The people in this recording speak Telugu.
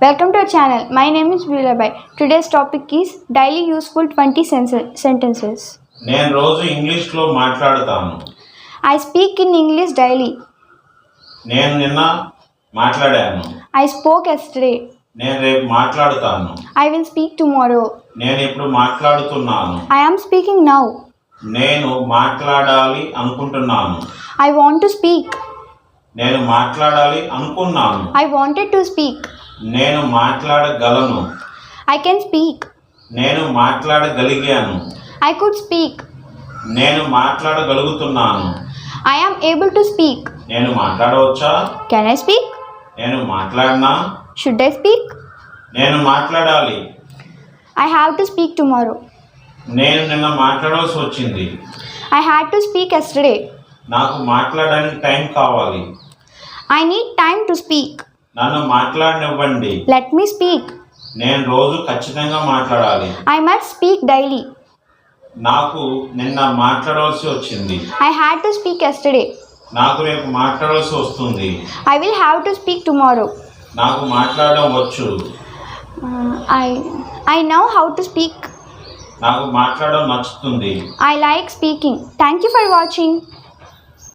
Welcome to our channel. My name is Vilabai. Today's topic is daily useful 20 sentences. నేను రోజు ఇంగ్లీష్లో మాట్లాడతాను. I speak in English daily. నేను నిన్న మాట్లాడాను. I spoke yesterday. నేను రేపు మాట్లాడతాను. I will speak tomorrow. నేను ఇప్పుడు మాట్లాడుతున్నాను. I am speaking now. నేను మాట్లాడాలి అనుకుంటున్నాను. I want to speak. నేను మాట్లాడాలి అనుకున్నాను. I wanted to speak. నేను మాట్లాడగలను. I can speak. నేను మాట్లాడగలిగాను. I could speak. నేను మాట్లాడగలుగుతున్నాను. I am able to speak. నేను మాట్లాడవచ్చా? Can I speak? నేను మాట్లాడినా? Should I speak? నేను మాట్లాడాలి. I have to speak tomorrow. నేను నిన్న మాట్లాడవలసి వచ్చింది. I had to speak yesterday. నాకు మాట్లాడడానికి టైం కావాలి. I need time to speak. నన్ను మాట్లాడనివ్వండి. Let me speak. నేను రోజు ఖచ్చితంగా మాట్లాడాలి. I must speak daily. నాకు నిన్న మాట్లాడవలసి వచ్చింది. I had to speak yesterday. నాకు రేపు మాట్లాడవలసి వస్తుంది. I will have to speak tomorrow. నాకు మాట్లాడడం వచ్చు. I know how to speak. నాకు మాట్లాడడం నచ్చుతుంది. I like speaking. Thank you for watching.